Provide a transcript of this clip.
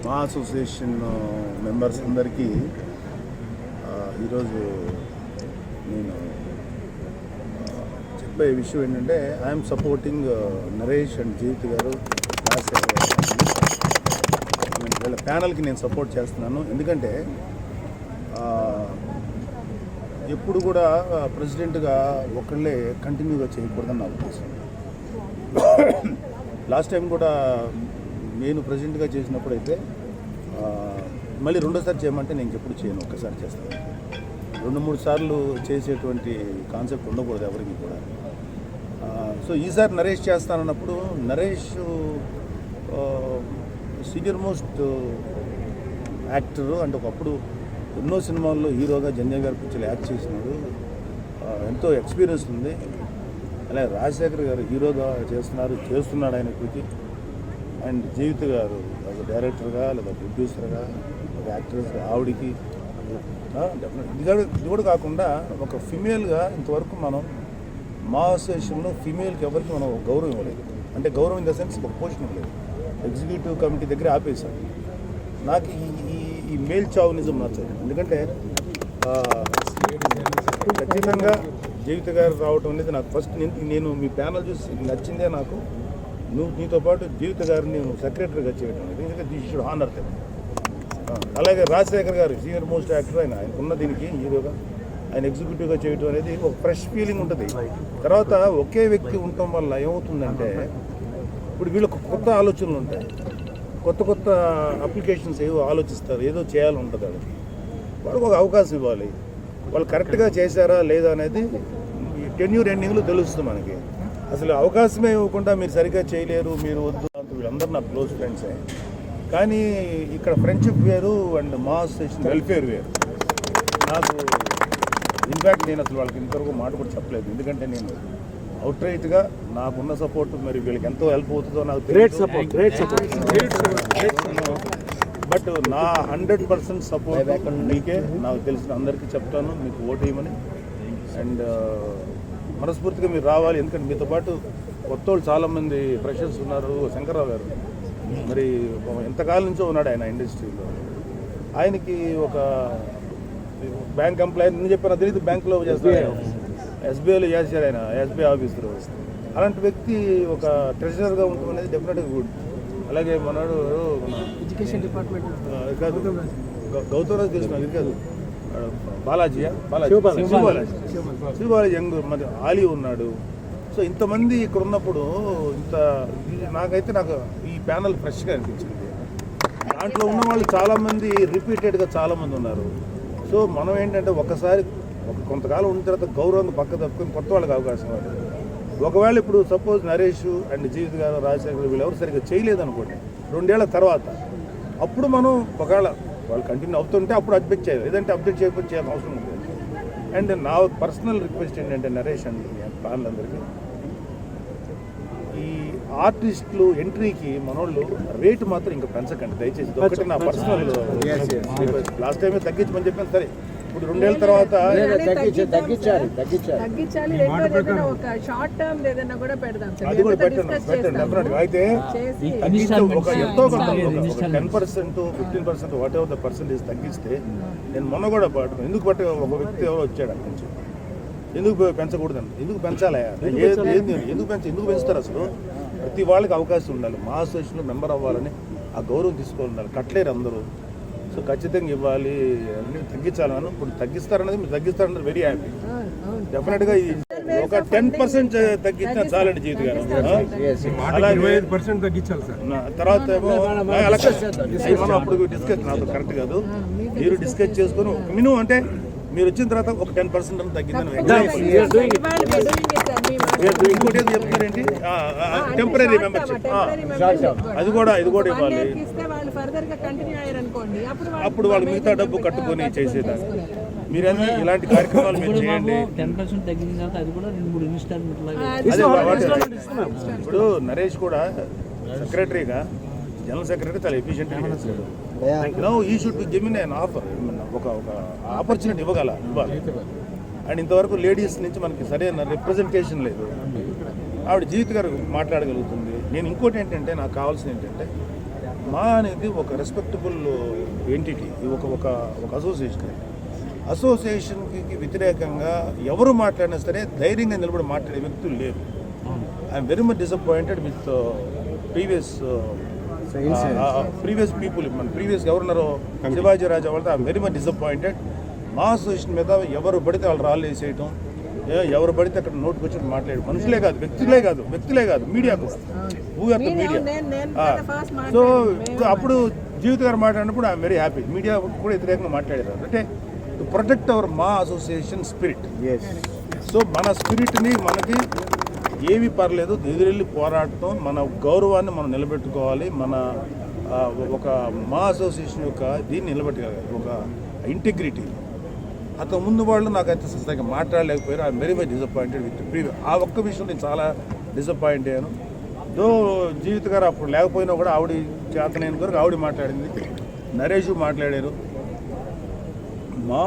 మా association members అందరికీ ఈరోజు నేను చెప్పే విషయం ఏంటంటే ఐఎమ్ సపోర్టింగ్ నరేష్ అండ్ జీవిత్ గారు వీళ్ళ ప్యానల్కి నేను సపోర్ట్ చేస్తున్నాను. ఎందుకంటే ఎప్పుడు కూడా ప్రెసిడెంట్గా ఒకళ్ళే కంటిన్యూగా చేయకూడదని నా ఉద్దేశం. లాస్ట్ టైం కూడా నేను ప్రెసిడెంట్గా చేసినప్పుడు అయితే మళ్ళీ రెండోసారి చేయమంటే నేను ఎప్పుడు చేయను, ఒక్కసారి చేస్తాను. 2-3 సార్లు చేసేటువంటి కాన్సెప్ట్ ఉండకూడదు ఎవరికి కూడా. సో ఈసారి నరేష్ చేస్తానన్నప్పుడు నరేష్ సీనియర్ మోస్ట్ యాక్టరు అంటే ఒకప్పుడు ఎన్నో సినిమాల్లో హీరోగా జంజయ్ గారి పిక్చర్లు యాక్ట్ చేసినాడు, ఎంతో ఎక్స్పీరియన్స్ ఉంది. అలాగే రాజశేఖర్ గారు హీరోగా చేస్తున్నాడు ఆయన ఇప్పటికి. అండ్ జీవిత గారు డైరెక్టర్గా లేదా ప్రొడ్యూసర్గా యాక్టర్స్గా ఆవిడికి ఇది కూడా కాకుండా ఒక ఫిమేల్గా ఇంతవరకు మనం మా అసోసియేషన్లో ఫిమేల్కి ఎవరికి మనం గౌరవం ఇవ్వలేదు. అంటే గౌరవం ఇన్ ద సెన్స్ ఒక పోషన్ ఇవ్వలేదు. ఎగ్జిక్యూటివ్ కమిటీ దగ్గర ఆపేశాం. నాకు ఈ మేల్ చావునిజం నచ్చదు. ఎందుకంటే ఖచ్చితంగా జీవిత గారు రావటం అనేది నాకు ఫస్ట్ నేను మీ ప్యానల్ చూసి నచ్చిందే నాకు. నీతో పాటు జీవిత గారిని నేను సెక్రటరీగా చేయడం అనేది ఎందుకంటే దిస్ షుడ్ హానర్ దెమ్. అలాగే రాజశేఖర్ గారు సీనియర్ మోస్ట్ యాక్టర్ ఆయనకున్న దీనికి హీరోగా ఆయన ఎగ్జిక్యూటివ్గా చేయడం అనేది ఒక ఫ్రెష్ ఫీలింగ్ ఉంటుంది. తర్వాత ఒకే వ్యక్తి ఉండటం వల్ల ఏమవుతుందంటే ఇప్పుడు వీళ్ళకు కొత్త ఆలోచనలు ఉంటాయి, కొత్త అప్లికేషన్స్ ఏవో ఆలోచిస్తారు, ఏదో చేయాలని ఉంటుంది. వాళ్ళకి ఒక అవకాశం ఇవ్వాలి. వాళ్ళు కరెక్ట్గా చేశారా లేదా అనేది టెన్యూర్ ఎండింగ్లో తెలుస్తుంది మనకి. అసలు అవకాశమే ఇవ్వకుండా మీరు సరిగ్గా చేయలేరు, మీరు వద్దు అంత వీళ్ళందరూ నాకు క్లోజ్ ఫ్రెండ్సే. కానీ ఇక్కడ ఫ్రెండ్షిప్ వేరు అండ్ మా అసోసియేషన్ వెల్ఫేర్ వేరు. నాకు ఇన్ఫ్యాక్ట్ నేను అసలు వాళ్ళకి ఇంతవరకు మాట కూడా చెప్పలేదు. ఎందుకంటే నేను అవుట్ రైట్గా నాకున్న సపోర్ట్ మరి వీళ్ళకి ఎంతో హెల్ప్ అవుతుందో నాకు గ్రేట్ సపోర్ట్. బట్ నా 100% సపోర్ట్ మీకే. నాకు తెలిసిన అందరికీ చెప్తాను మీకు ఓటు వేయమని. అండ్ మనస్ఫూర్తిగా మీరు రావాలి. ఎందుకంటే మీతో పాటు కొత్త వాళ్ళు చాలామంది ఫ్రెషర్స్ ఉన్నారు. శంకర్రావు గారు మరి ఎంతకాలం నుంచో ఉన్నాడు ఆయన ఇండస్ట్రీలో. ఆయనకి ఒక బ్యాంక్ ఎంప్లాయీ నేను చెప్పాను తెలియదు, బ్యాంకులో చేస్తారు, ఎస్బీఐలో చేశారు ఆయన, ఎస్బీఐ ఆఫీసరు. అలాంటి వ్యక్తి ఒక ట్రెజరర్గా ఉండడం అనేది డెఫినెట్గా గుడ్. అలాగే మనడు ఎడ్యుకేషన్ డిపార్ట్మెంట్ కాదు గౌతమ్ తెలిసిన ఇది కాదు శివబాలాజీ యంగ్ మరి ఆలీ ఉన్నాడు. సో ఇంతమంది ఇక్కడ ఉన్నప్పుడు నాకు ఈ ప్యానల్ ఫ్రెష్గా అనిపించింది. దాంట్లో ఉన్న వాళ్ళు చాలామంది రిపీటెడ్గా చాలామంది ఉన్నారు. సో మనం ఏంటంటే ఒకసారి కొంతకాలం ఉన్న తర్వాత గౌరవంగా పక్క తప్పుకొని కొత్త వాళ్ళకి అవకాశం ఇవ్వాలి. ఒకవేళ ఇప్పుడు సపోజ్ నరేష్ అండ్ జీవిత్ గారు రాజశేఖర్ వీళ్ళు ఎవరు సరిగ్గా చేయలేదనుకోండి, 2 ఏళ్ల తర్వాత అప్పుడు మనం ఒకవేళ వాళ్ళు కంటిన్యూ అవుతుంటే అప్పుడు అప్డేట్ చేయాలి, లేదంటే అప్డేట్ చేయకపోతే చేయాల్సిన అవసరం ఉంటుంది. అండ్ నా పర్సనల్ రిక్వెస్ట్ ఏంటంటే నరేష్ అండ్ ప్లాన్లందరికీ ఈ ఆర్టిస్టులు ఎంట్రీకి మనోళ్ళు రేటు మాత్రం ఇంకా పెంచకండి దయచేసి. ఒకటి నా పర్సనల్ లాస్ట్ టైమే తగ్గించమని చెప్పాను. సరే ఇప్పుడు 2 ఏళ్ల తర్వాత తగ్గించాలి. అది కూడా పెట్టండి డెఫినెట్గా. అయితే ఒక ఎంతో కొంత 10%, 15% వాట్ ఎవర్ ద పర్సెంటేజ్ తగ్గిస్తే నేను మొన్న కూడా ఎందుకు ఒక వ్యక్తి ఎవరో వచ్చాడు అక్కడి నుంచి ఎందుకు పెంచకూడదని. ఎందుకు పెంచాలి? ఎందుకు పెంచుతారు? అసలు ప్రతి వాళ్ళకి అవకాశం ఉండాలి. మా అసోసియేషన్లో మెంబర్ అవ్వాలని ఆ గౌరవం తీసుకోవాలి. కట్టలేరు అందరూ. సో ఖచ్చితంగా ఇవ్వాలి, అన్ని తగ్గించాలని. ఇప్పుడు తగ్గిస్తారనేది మీరు తగ్గిస్తారన్నది వెరీ హ్యాపీ. డెఫినెట్గా ఒక 10% తగ్గించినా చాలండి జీవిత గారు. అలాగే తర్వాత మనం అప్పుడు డిస్కస్ నాతో కరెక్ట్ కాదు, మీరు డిస్కస్ చేసుకొని మినిమం అంటే మీరు వచ్చిన తర్వాత ఒక 10% తగ్గిందని ఇంకోటి ఏదో చెప్తారేంటి టెంపరీ మెంబర్షిప్ ఇది కూడా ఇవ్వాలి. అప్పుడు వాళ్ళు మిగతా డబ్బు కట్టుకొని చేసేదాన్ని. మీరన్నీ ఇలాంటి కార్యక్రమాలు మీరు చేయండి. ఇప్పుడు నరేష్ కూడా సెక్రటరీగా జనరల్ సెక్రటరీ చాలా ఎఫిషియెంట్గా చేస్తాడు. ఈ should be given an offer, ఒక ఆపర్చునిటీ ఇవ్వాలి. అండ్ ఇంతవరకు లేడీస్ నుంచి మనకి సరైన రిప్రజెంటేషన్ లేదు. ఆవిడ జీవిత గారు మాట్లాడగలుగుతుంది. నేను ఇంకోటి ఏంటంటే నాకు కావాల్సింది ఏంటంటే మా అనేది ఒక రెస్పెక్టబుల్ ఎంటిటీ, ఒక అసోసియేషన్. అసోసియేషన్కి వ్యతిరేకంగా ఎవరు మాట్లాడినా సరే ధైర్యంగా నిలబడి మాట్లాడే వ్యక్తులు లేరు. I'm very much disappointed with previous people. మన ప్రీవియస్ ఎవరున్నారో శివాజీ రాజా వాళ్ళతో ఐఎమ్ వెరీ మచ్ డిసప్పాయింటెడ్. మా అసోసియేషన్ మీద ఎవరు పడితే వాళ్ళు రాళ్ళు వేసేయటం, ఎవరు పడితే అక్కడ నోటుకు వచ్చి మాట్లాడు, మనుషులే కాదు వ్యక్తులే కాదు మీడియాకు మీడియా. సో అప్పుడు జీవిత గారు మాట్లాడినప్పుడు ఐఎమ్ వెరీ హ్యాపీ. మీడియా కూడా వ్యతిరేకంగా మాట్లాడారు అంటే టు ప్రొటెక్ట్ అవర్ మా అసోసియేషన్ స్పిరిట్. సో మన స్పిరిట్ని మనకి ఏమీ పర్లేదు, ఎదురెళ్ళి పోరాడటం, మన గౌరవాన్ని మనం నిలబెట్టుకోవాలి. మన ఒక మా అసోసియేషన్ యొక్క దీన్ని నిలబెట్టుకోవాలి, ఒక ఇంటిగ్రిటీ. అంతకు ముందు వాళ్ళు నాకైతే సరిగ్గా మాట్లాడలేకపోయారు. I'm very much disappointed with previous. ఆ ఒక్క విషయం నేను చాలా డిసప్పాయింట్ అయ్యాను. దో జీవిత గారు అప్పుడు లేకపోయినా కూడా ఆవిడ చేతనైన వరకు ఆవిడ మాట్లాడింది, నరేష్ మాట్లాడారు. మా